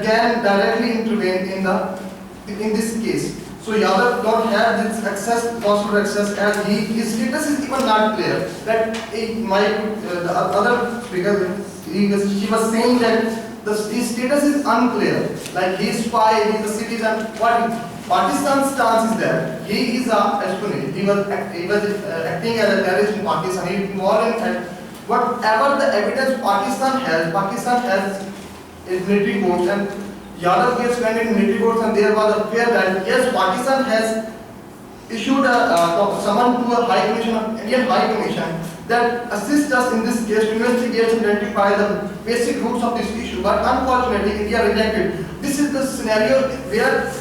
that can directly intervene in this case. So Yadav don't have this consular access, and his status is even not clear. That the other speaker, she was saying that his status is unclear. Like he is spy, he is a citizen. What Pakistan's stance is that he is a espionage. He was acting as a terrorist in Pakistan. He is involved in whatever the evidence Pakistan has is military courts, and Yadav case went in military courts, and there was a fear that yes, Pakistan has issued a summon to a High Commission, Indian High Commission, that assists us in this case to investigate and identify the basic roots of this issue. But unfortunately, India rejected. This is the scenario where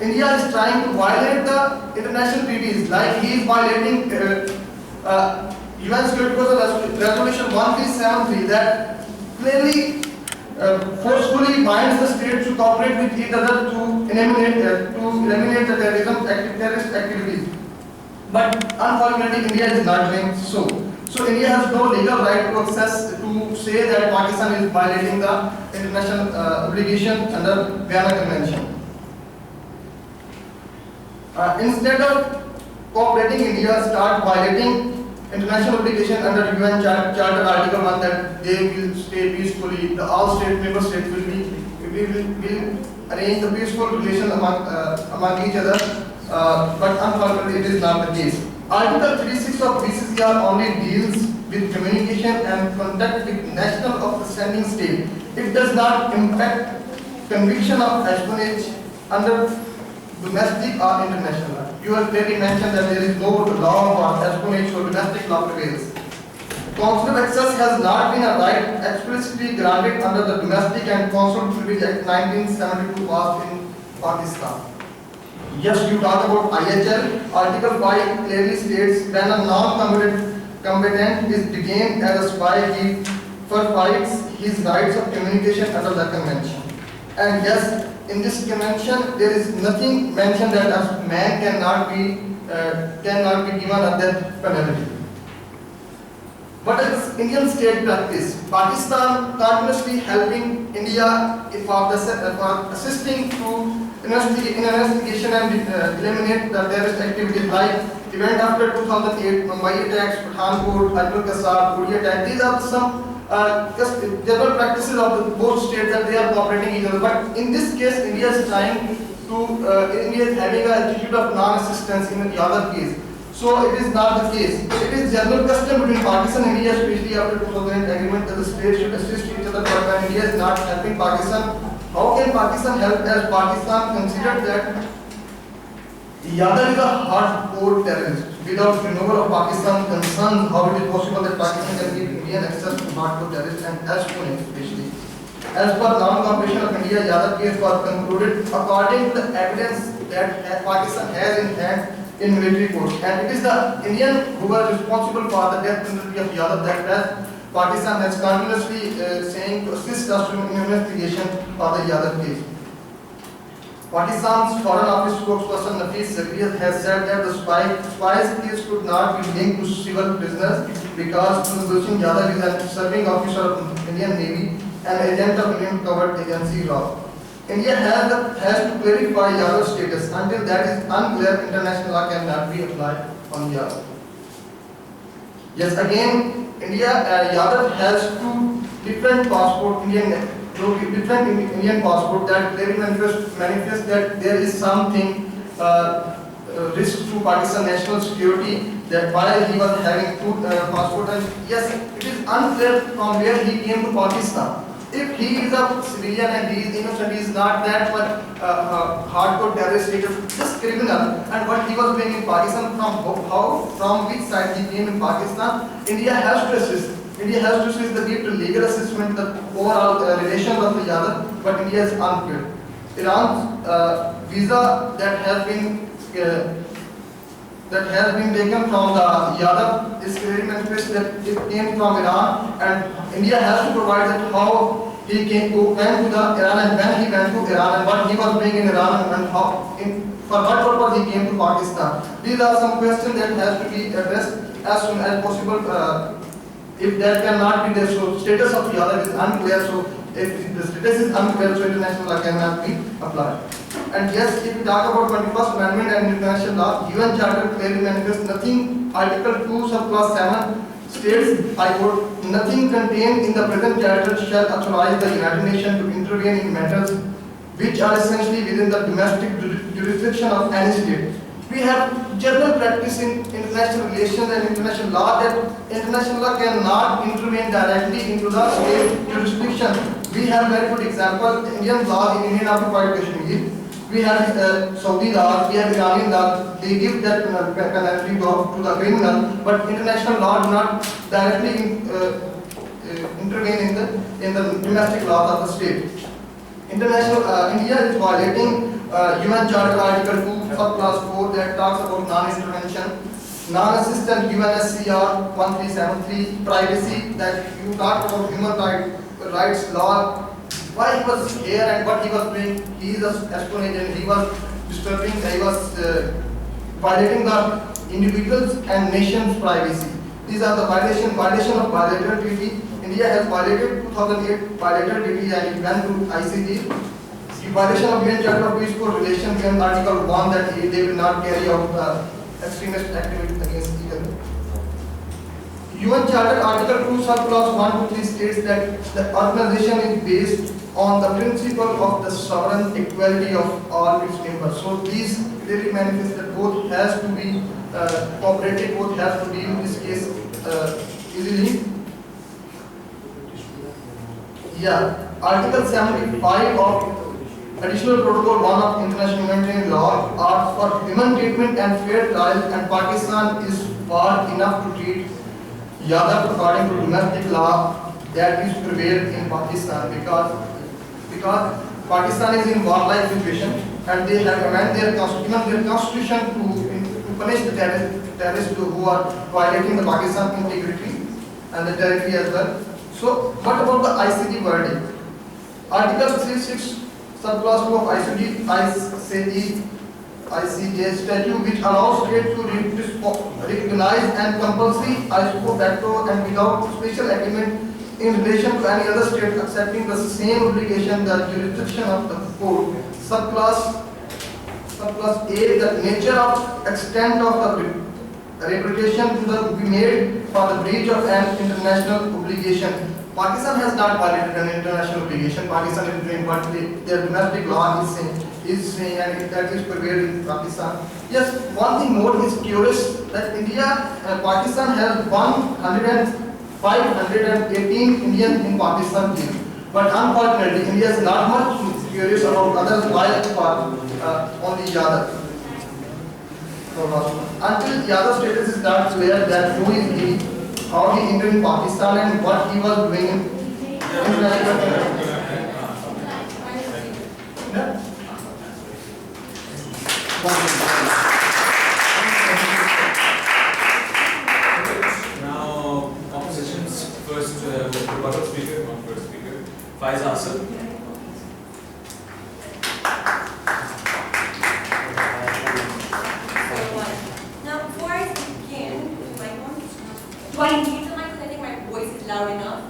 India is trying to violate the international treaties, like he is violating UN Security Council Resolution 1373 that clearly forcefully binds the states to cooperate with each other to eliminate the terrorist activities. But unfortunately, India is not doing so. So India has no legal right to say that Pakistan is violating the international obligation under Vienna Convention. Instead of cooperating, India start violating international obligation under UN Charter Article 1 that they will stay peacefully. All member states will arrange the peaceful relations among each other. But unfortunately, it is not the case. Article 36 of BCCR only deals with communication and contact with national of the sending state. It does not impact conviction of espionage under domestic or international law. You have clearly mentioned that there is no law for espionage, so domestic law prevails. Consular access has not been a right explicitly granted under the Domestic and Consular Privilege Act 1972 passed in Pakistan. Yes, you talk about IHL. Article 5 clearly states when a non-combatant is detained as a spy, he forfeits his rights of communication under the convention. And yes, in this convention, there is nothing mentioned that a man cannot be given a death penalty. What is Indian state practice? Pakistan continuously helping India for assisting to investigation and eliminate the terrorist activities like event after 2008, Mumbai attacks, Pathankot, Ajmal Kasab, Uri attack. These are some just general practices of the both states that they are cooperating each other. But in this case, India is trying to, India is having an attitude of non-assistance in the other case. So it is not the case. It is general custom between Pakistan and India, especially after 2008 agreement, that the states should assist each other. But when India is not helping Pakistan, how can Pakistan help as Pakistan considered that Yadav is a hardcore terrorist? Without removal of Pakistan concerns, how it is possible that Pakistan can give Indian access to hardcore terrorists and espionage especially. As per non-cooperation of India, Yadav case was concluded according to the evidence that Pakistan has in hand in military courts. And it is the Indian who was responsible for the death penalty of Yadav that Pakistan has continuously saying to assist us in investigation of the Yadav case. Pakistan's Foreign Office spokesperson Nafis Zakaria has said that the spy's case could not be linked to civil prisoners because Kulbhushan Singh Yadav is a serving officer of Indian Navy and agent of Indian covered agency law. India has to clarify Yadav's status. Until that is unclear, international law cannot be applied on Yadav. Yes, again, Yadav has two different passports, different Indian passport that clearly manifest that there is something risk to Pakistan national security, that while he was having two passports, and yes, it is unclear from where he came to Pakistan. If he is a civilian and he is innocent, he is not that much hardcore terrorist, just criminal. And what he was doing in Pakistan, from which side he came in Pakistan, India has to assist. India has to assist the need to legal assessment, the overall relations of the Yadav, but India is unclear. Iran's visa that has been taken from the Yadav is clearly manifest that it came from Iran, and India has to provide that how he went to Iran and when he went to Iran and what he was doing in Iran and for what purpose he came to Pakistan. These are some questions that has to be addressed as soon as possible. If that cannot be there, so status of Yadav is unclear, so if the status is unclear, so international law cannot be applied. And yes, if we talk about 21st Amendment and international law, UN Charter clearly manifests nothing. Article 2, subclause 7 states, I quote, nothing contained in the present charter shall authorize the United Nations to intervene in matters which are essentially within the domestic jurisdiction of any state. We have general practice in international relations and international law that international law cannot intervene directly into the state jurisdiction. We have very good example, Indian law in Indian occupied Kashmir. We have Saudi law, we have Iranian law, they give that penalty to the criminal, but international law do not directly intervene in the domestic law of the state. India is violating UN Charter Article 2, subclause 4 that talks about non-intervention, non-assistant UNSCR 1373, privacy, that you talked about human rights law. Why he was here and what he was doing, he is an espionage and he was disturbing, he was violating the individuals and nations' privacy. These are the violation of bilateral treaty. India has violated 2008 bilateral treaty and it went to ICJ. The violation of UN Charter of Peaceful Relations and Article 1 that they will not carry out extremist activities against each other. UN Charter Article 2 subclause 1 to 3 states that the organization is based on the principle of the sovereign equality of all its members. So these clearly manifest that both has to be cooperative, both have to deal with this case easily. Yeah, Article 75 of Additional Protocol 1 of International Humanitarian Law asks for human treatment and fair trial, and Pakistan is far enough to treat Yadav according to domestic law that is prevailed in Pakistan because Pakistan is in war-like situation and they have amended their constitution to punish the terrorists who are violating the Pakistan integrity and the territory as well. So, what about the ICJ verdict? Article 36, subclause 2 of ICJ statute, which allows states to recognize and compulsory ISPO facto and without special agreement in relation to any other state accepting the same obligation, the jurisdiction of the court. Subclause A, the nature of extent of the reputation to be made for the breach of an international obligation. Pakistan has not violated an international obligation. Pakistan is doing what their domestic law is saying, and that is prevailed in Pakistan. Yes, one thing more is curious that Pakistan has 518 Indians in Pakistan here. But unfortunately, India is not much curious about others while only Yadav. Until Yadav status is not clear that who is he, how he entered Pakistan and what he was doing in international. Now, opposition's first rebuttal speaker, not first speaker, Faiz Asad. Loud enough?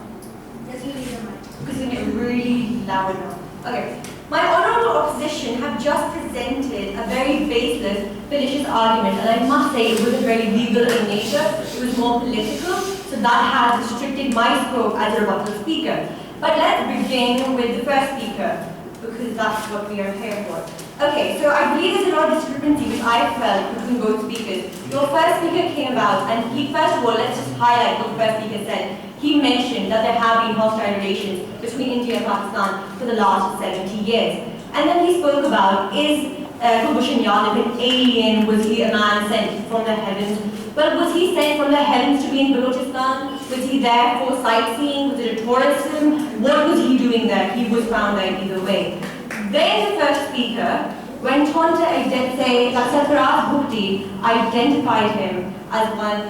Yes, you need the mic. Because you need really loud enough. Okay. My honourable opposition have just presented a very baseless, fallacious argument, and I must say it wasn't very legal in nature, it was more political, so that has restricted my scope as a rebuttal speaker. But let's begin with the first speaker, because that's what we are here for. Okay, so I believe there's a lot of discrepancy which I felt between both speakers. Your first speaker came about, and first of all, let's just highlight what the first speaker said. He mentioned that there have been hostile relations between India and Pakistan for the last 70 years. And then he spoke about, is Kulbhushan Yadav an alien? Was he a man sent from the heavens? Well, was he sent from the heavens to be in Balochistan? Was he there for sightseeing? Was it a tourism? What was he doing there? He was found there either way. Then the first speaker went on to say that Sarfaraz Bhutti identified him as one,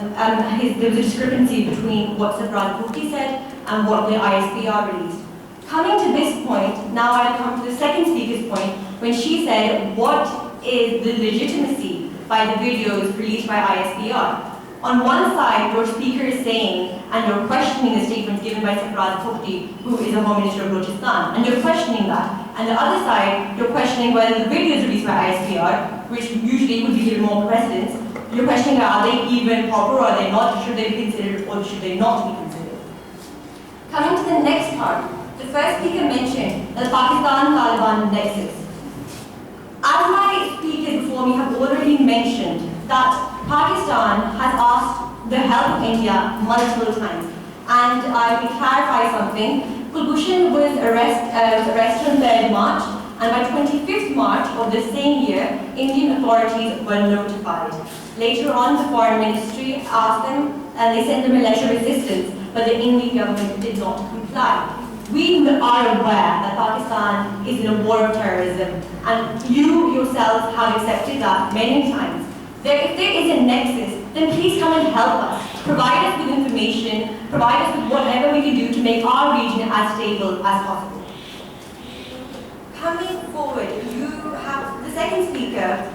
there was a discrepancy between what Sarfaraz Bhutti said and what the ISPR released. Coming to this point, now I come to the second speaker's point, when she said, what is the legitimacy by the videos released by ISPR? On one side, your speaker is saying, and you're questioning the statements given by Sarfraz Pukhti, who is the Home Minister of Balochistan, and you're questioning that. And the other side, you're questioning whether the videos released by ISPR, which usually would be given more precedence, you're questioning are they even proper or are they not, should they be considered or should they not be considered. Coming to the next part, the first speaker mentioned the Pakistan-Taliban nexus. As my speakers before me have already mentioned, that Pakistan has asked the help of India multiple times. And I will clarify something. Kulbhushan was arrested on 3rd March, and by 25th March of the same year, Indian authorities were notified. Later on, the Foreign Ministry asked them, and they sent them a letter of resistance, but the Indian government did not comply. We are aware that Pakistan is in a war of terrorism, and you yourselves have accepted that many times. If there is a nexus, then please come and help us. Provide us with information, provide us with whatever we can do to make our region as stable as possible. Coming forward, you have the second speaker.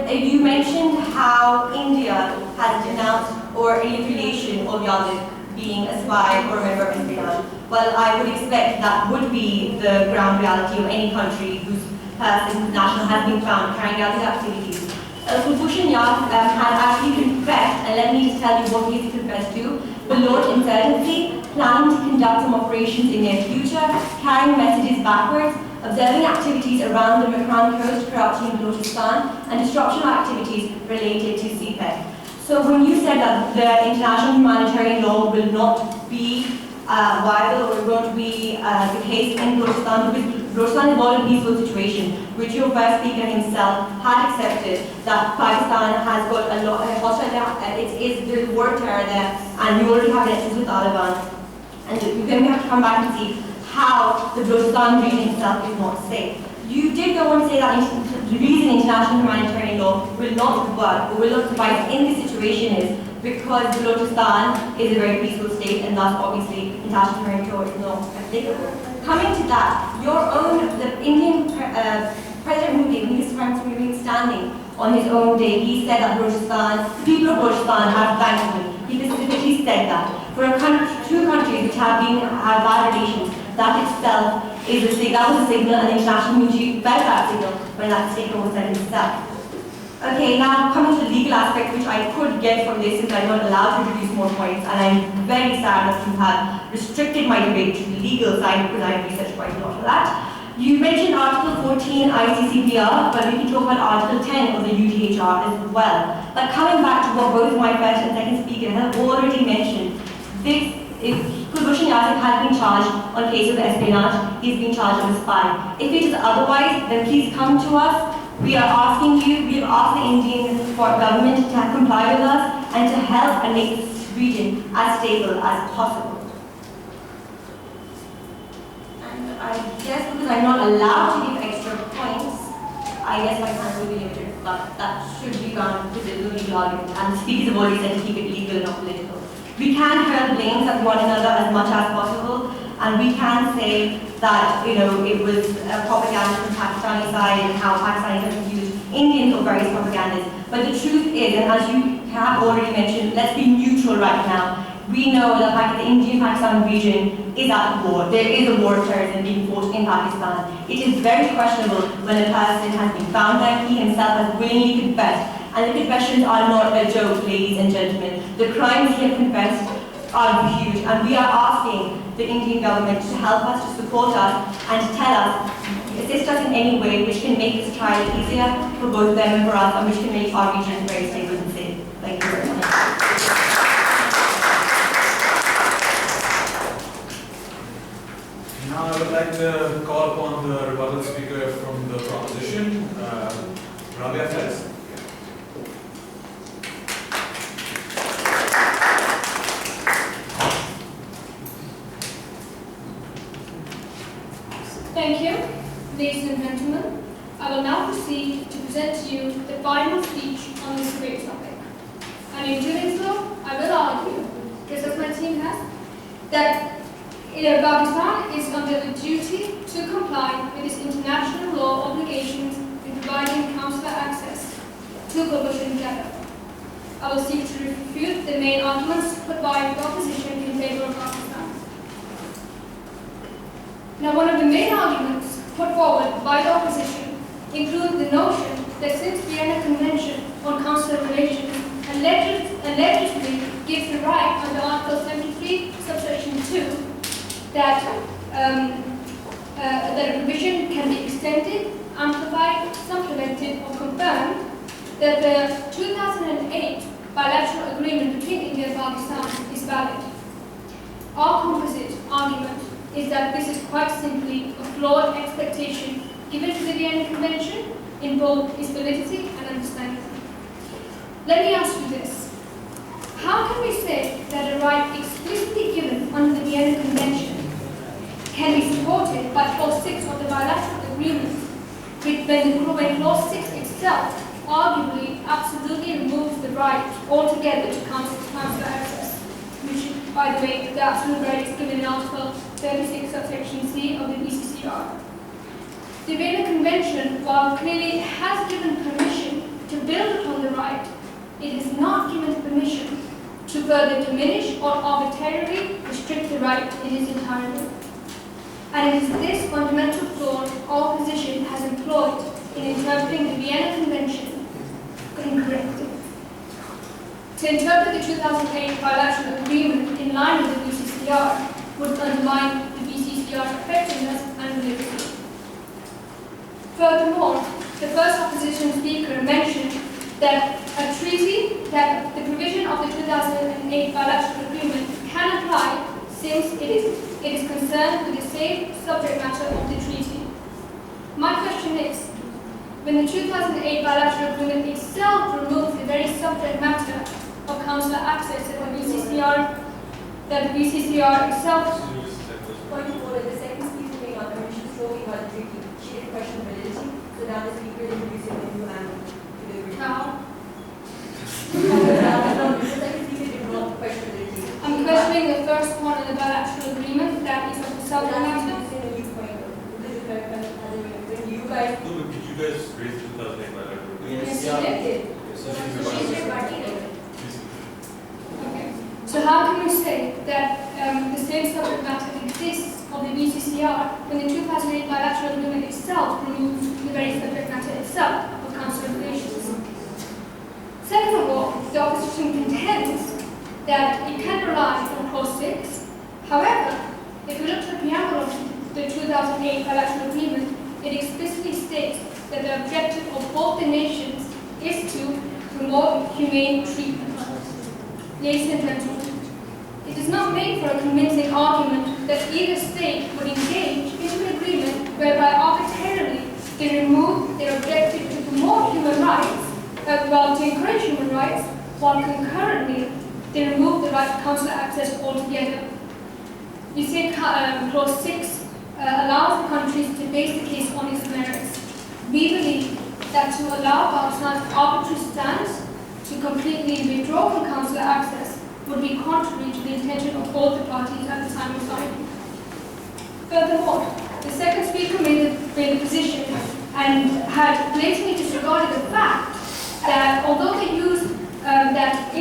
You mentioned how India has denounced or an affiliation of Yadav being a spy or a member of espionage. Well, I would expect that would be the ground reality of any country whose national has been found carrying out these activities. Kulbhushan Yadav has actually confessed, and let me just tell you what he's confessed to: Baloch insurgency, planning to conduct some operations in their future, carrying messages backwards, observing activities around the Makran coast, Karachi and Balochistan, and disruption of activities related to CPEC. So when you said that the international humanitarian law will not be viable or going to be the case in Balochistan, because Balochistan is not a peaceful situation, which your first speaker himself had accepted that Pakistan has got a lot of hostile, there's war terror there, and you already have connections with Taliban. And then we have to come back and see how the Balochistan region itself is not safe. You did go on to say that the reason international humanitarian law will not work or will not suffice in this situation is because Balochistan is a very peaceful state, and thus obviously international humanitarian law is not applicable. Coming to that, the Indian President Modi, when he was France standing on his own day, he said that Balochistan, the people of Balochistan have thanked me. He specifically said that. For two countries which have bad relations, that itself is a signal, that was a signal, and the international community felt that signal when that statement was said himself. Okay, now coming to the legal aspect, which I could get from this since I'm not allowed to introduce more points, and I'm very sad that you have restricted my debate to the legal side because I've researched quite a lot of that. You mentioned Article 14 ICCPR, but we can talk about Article 10 of the UDHR as well. But coming back to what both my first and second speaker have already mentioned, if Kulbhushan Yadav has been charged on case of espionage, he's been charged as a spy. If it is otherwise, then please come to us. We are asking you, we have asked the Indian government to comply with us and to help and make this region as stable as possible. And I guess because I'm not allowed to give extra points, I guess my time will be limited, but that should be done with the legal argument. And the speakers have already said to keep it legal and not political. We can hurl blames at one another as much as possible, and we can say that it was propaganda from Pakistani side and how Pakistani have used Indian for various propagandas. But the truth is, and as you have already mentioned, let's be neutral right now. We know that the Indian-Pakistan region is at war. There is a war of terrorism being fought in Pakistan. It is very questionable when a person has been found there. He himself has willingly confessed. And the confessions are not a joke, ladies and gentlemen. The crimes he has confessed are huge, and we are asking the Indian government to help us, to support us, and to tell us, assist us in any way which can make this trial easier for both them and for us, and which can make our region very stable and safe. Thank you very much. Now I would like to call upon the rebuttal speaker from the proposition, Rabia Faiz. Thank you, ladies and gentlemen. I will now proceed to present to you the final speech on this great topic. And in doing so, I will argue, just as my team has, that Pakistan is under the duty to comply with its international law obligations in providing consular access to Kulbhushan Yadav. I will seek to refute the main arguments put by the opposition in favor of Pakistan. Now, one of the main arguments put forward by the opposition include the notion that since the Vienna Convention on Consular Relations allegedly gives the right under Article 73, subsection 2, that a provision can be extended, amplified, supplemented, or confirmed, that the 2008 bilateral agreement between India and Pakistan is valid. Our composite argument is that this is quite simply a flawed expectation given to the Vienna Convention in both its validity and understanding. Let me ask you this. How can we say that a right explicitly given under the Vienna Convention can be supported by Clause 6 of the bilateral agreement when Clause 6 itself arguably absolutely removes the right altogether to consular access, which, by the way, the absolute right is given in Article 36, subsection C of the BCCR. The Vienna Convention, while clearly has given permission to build upon the right, it has not given permission to further diminish or arbitrarily restrict the right in its entirety. And it is this fundamental flaw our position has employed in interpreting the Vienna Convention incorrectly. To interpret the 2008 bilateral agreement in line with the BCCR would undermine the BCCR's effectiveness and validity. Furthermore, the first opposition speaker mentioned that a treaty, that the provision of the 2008 bilateral agreement can apply since it is concerned with the same subject matter of the treaty. My question is, when the 2008 bilateral agreement itself removes the very subject matter of consular access that the BCCR itself... Point of order, the second speaker came up and she was talking about the treaty. She didn't question validity, so now the speaker is introducing a new angle to the agreement. How? No, the second speaker did not question validity. I'm questioning the first one in the bilateral agreement, that is of the subject matter. When you guys... No, but did you guys raise the 2008 bilateral? Yes, She did. She's rebutting it. Okay. So how can we say that the same subject matter exists of the BCCR when the 2008 bilateral agreement itself removes the very subject matter itself of consular relations? Second of all, the opposition contends that it can rely on Clause 6. However, if we look at the preamble of the 2008 bilateral agreement, it explicitly states that the objective of both the nations is to promote humane treatment. Ladies and gentlemen, it is not made for a convincing argument that either state would engage into an agreement whereby arbitrarily they remove their objective to promote human rights, to encourage human rights, while concurrently they remove the right to consular access altogether. You see, Clause 6 allows the countries to base the case on its merits. We believe that to allow Pakistan's arbitrary stance to completely withdraw from consular access would be contrary to the intention of both the parties at the time of signing. Furthermore, the second speaker made the position and had blatantly disregarded the fact that although they used that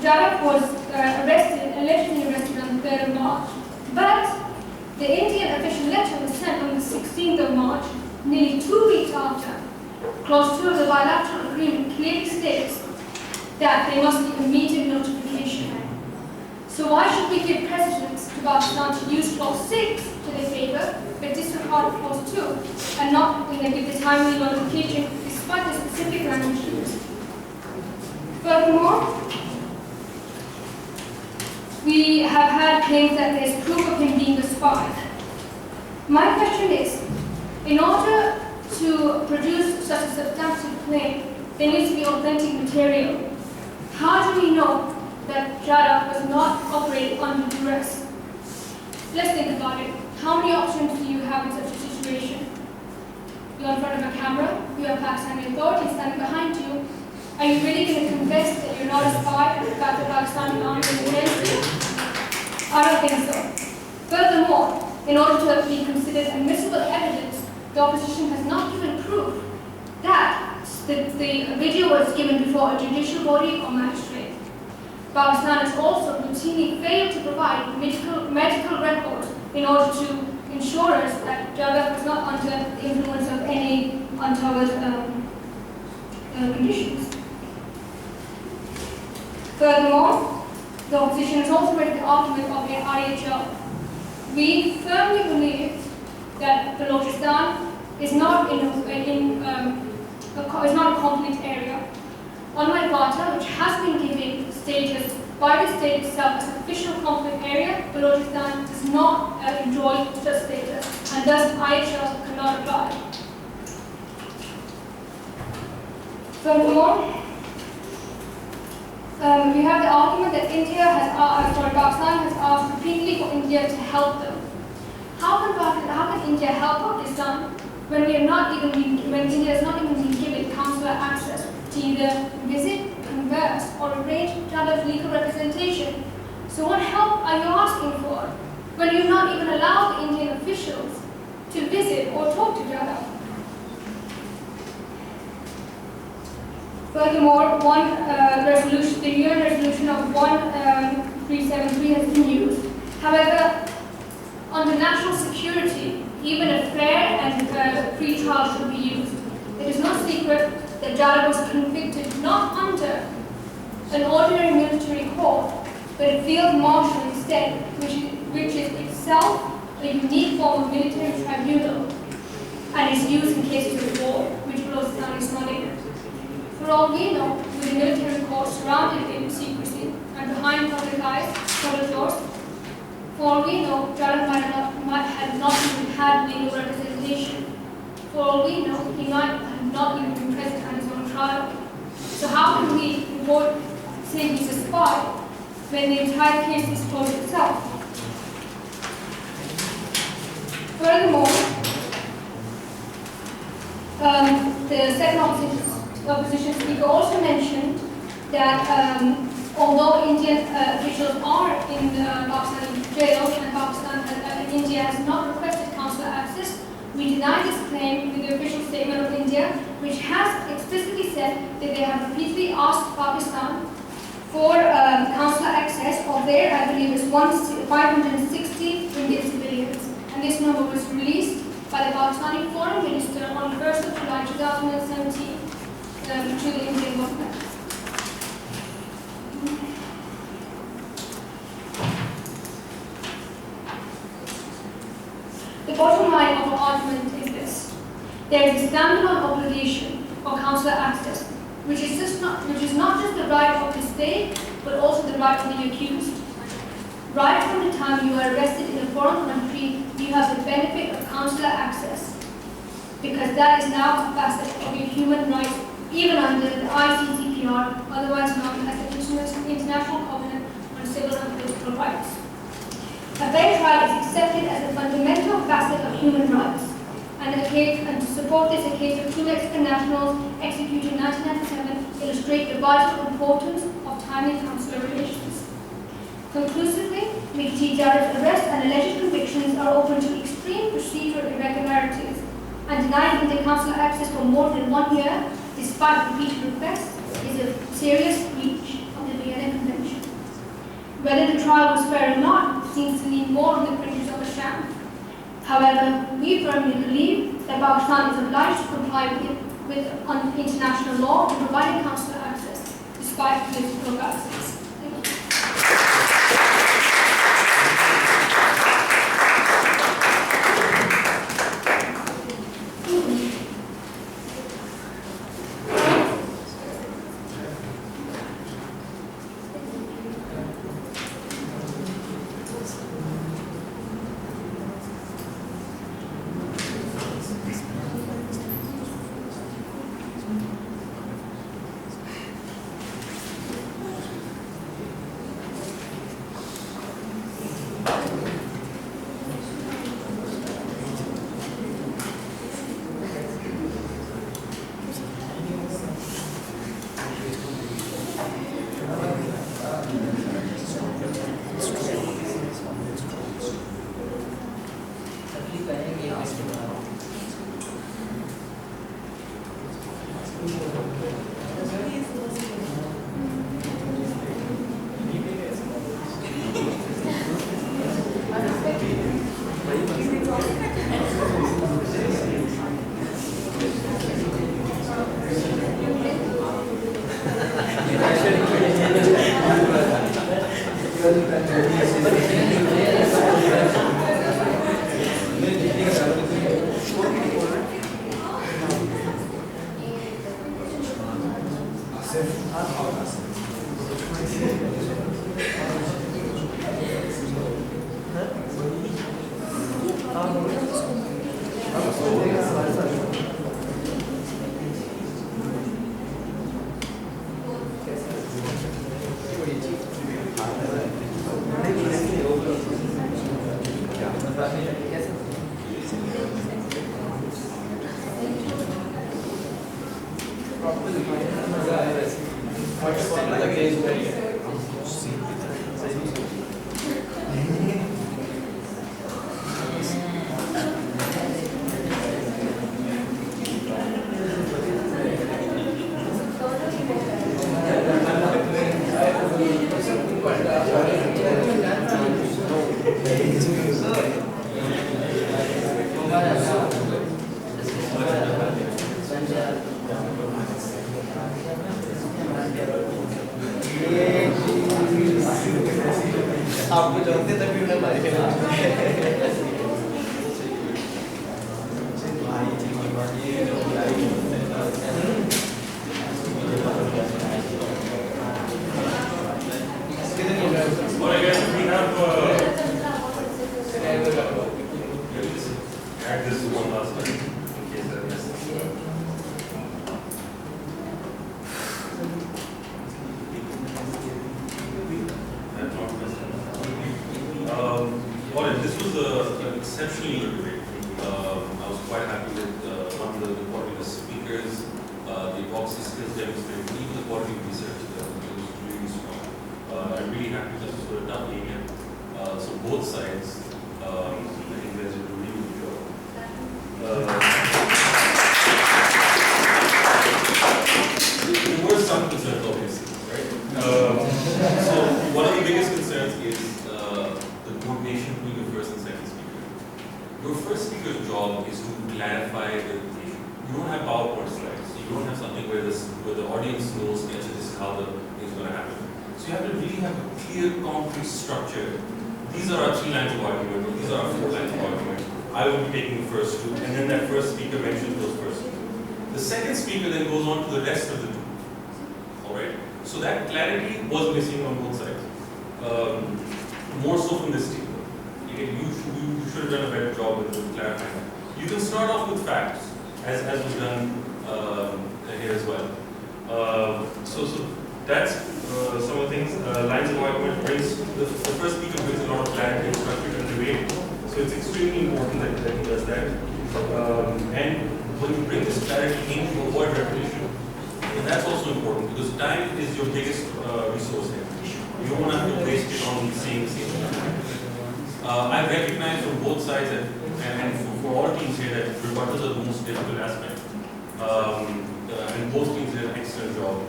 Jarrah was allegedly arrested on the 3rd of March, but the Indian official letter was sent on the 16th of March, nearly 2 weeks after. Clause 2 of the bilateral agreement clearly states that there must be immediate notification. So why should we give precedence to Pakistan to use Clause 6 to their favour, but disregard Clause 2, and not give the timely notification despite the specific language used? Furthermore, we have had claims that there is proof of him being a spy. My question is, in order to produce such a substantive claim, there needs to be authentic material. How do we know that Jarrah was not operating under duress? Let's think about it. How many options do you have in such a situation? You're in front of a camera, you have Pakistani authorities standing behind you. Are you really going to confess that you're not a spy and that the Pakistani army is against you? I don't think so. Furthermore, in order to be considered admissible evidence, the opposition has not given proof that the the video was given before a judicial body or magistrate. Pakistan has also routinely failed to provide medical records in order to ensure us that Jagab is not under the influence of any untoward conditions. Furthermore, the opposition has also raised the argument of the IHL. We firmly believe that Balochistan is not is not a conflict area. Unlike Qatar, which has been given status by the state itself as an official conflict area, Balochistan does not enjoy such status, and thus IHL cannot apply. Furthermore, we have the argument that Pakistan has asked repeatedly for India to help them. How can India help Pakistan when India has not even been given consular access to either visit, converse, or arrange Jadav's legal representation? So what help are you asking for when you not even allow the Indian officials to visit or talk to Jadav? Furthermore, the UN resolution of 1373 has been used. However, under national security, even a fair and free trial should be used. It is no secret that Jadav was convicted not under an ordinary military court, but a field marshal instead, which is itself a unique form of military tribunal and is used in cases of war, which Balochistan is not in. For all we know, with the military court surrounded in secrecy and behind public eyes, public doors, for all we know, Jadav might have not even had legal representation. For all we know, he might have not even been present at his own trial. So how can we say he's a spy when the entire case is told itself? Furthermore, the second opposition speaker also mentioned that although Indian officials are in Pakistan jail and India has not requested consular access, we deny this claim with the official statement of India, which has explicitly said that they have repeatedly asked Pakistan for consular access of their, I believe, is 560 Indian civilians. And this number was released by the Pakistani Foreign Minister on 1st of July 2017 to the Indian government. The bottom line of our argument is this. There is a standalone obligation for consular access, which is not just the right of the state, but also the right of the accused. Right from the time you are arrested in a foreign country, you have the benefit of consular access, because that is now a facet of your human rights, even under the ICCPR, otherwise known as the International Covenant on Civil and Political Rights. A fair trial is accepted as a fundamental facet of human rights, and to support this, a case of two Mexican nationals executed in 1997 illustrate the vital importance of timely consular relations. Conclusively, Mikti Jadav's arrest and alleged convictions are open to extreme procedural irregularities, and denying Indian consular access for more than 1 year, despite repeated requests, is a serious breach of the Vienna Convention. Whether the trial was fair or not seems to lean more on the fringes of a sham. However, we firmly believe that Pakistan is obliged to comply with international law in providing consular access, despite political biases. Thank you. आपको जानते तभी उन्हें मारेगा। Alright guys, we have add this one last time in case I missed it. I've not missed it. Alright, this was an exceptionally good debate. I was quite happy with one of the quality of the speakers, the epoxy skills demonstrated, even the quality of research. It was really strong. I'm really happy this was sort of tough area. So both sides, I think there's a really good job. There were some concerns, obviously, right? So one of the biggest concerns is the coordination between your first and second speaker. Your first speaker's job is to clarify the issue. You don't have PowerPoint slides. You don't have something where the audience knows this is how the thing is going to happen. So you have to really have a clear, concrete structure. These are our 3 lines of argument, or these are our 4 lines of argument. I will be taking the first 2, and then that first speaker mentions those first 2. The second speaker then goes on to the rest of the 2. Alright? So that clarity was missing on both sides. More so from this team. You should have done a better job with clarifying. You can start off with facts, as was done here as well. So that's some of the things. Lines of argument brings, the first speaker brings a lot of clarity and structure to the debate. So it's extremely important that he does that. And when you bring this clarity in, you avoid repetition. And that's also important because time is your biggest resource here. You don't want to have to waste it on saying the same thing. I recognize from both sides that, and for all teams here, that rebuttals are the most difficult aspect. And both teams did an excellent job.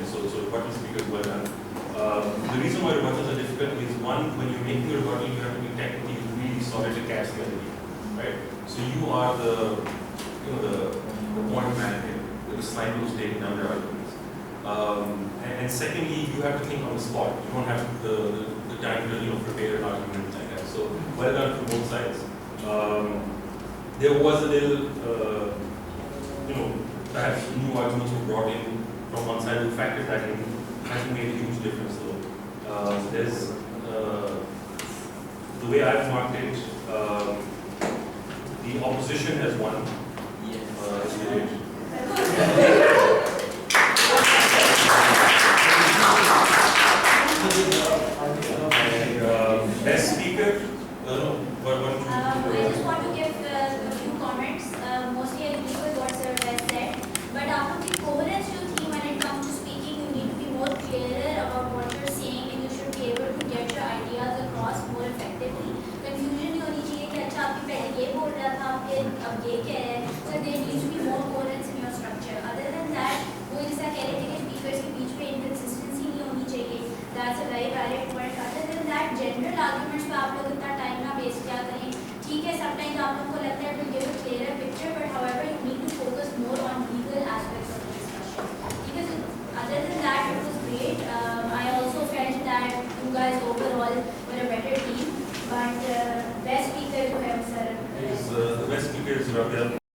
So rebuttal speakers well done. The reason why rebuttals are difficult is one, when you're making a rebuttal, you have to be technically really solid to catch the enemy, right? So you are the point man here, with the slide who's taking down their arguments. And secondly, you have to think on the spot. You don't have the time to prepare an argument like that. So well done from both sides. There was a little, perhaps new arguments were brought in from one side who factored that in. Hasn't made a huge difference though. There's the way I've marked it, the opposition has won. This debate. Best speaker. I just want to give a few comments. Mostly I agree with what Sir has said. But out of the coherence to theme when it comes to speaking, you need to be more clearer about what you're saying and you should be able to get your ideas across more effectively. Confusion नहीं होनी चाहिए कि अच्छा आपके पहले ये बोल रहा था आपके अब ये कह रहे हैं. So there needs to be more coherence in your structure. Other than that, वो जैसा कह रहे थे कि speakers के बीच में inconsistency नहीं होनी चाहिए. That's a very valid point. Other than that, general arguments पे आप लोग इतना time ना waste क्या करें. ठीक है, sometimes आप लोगों को लगता है to give a clearer picture, but however you need to focus more on legal aspects of the discussion. Because other than that, it was great. I also felt that you guys overall were a better team. But best speaker to have, sir. The best speaker is Rabia.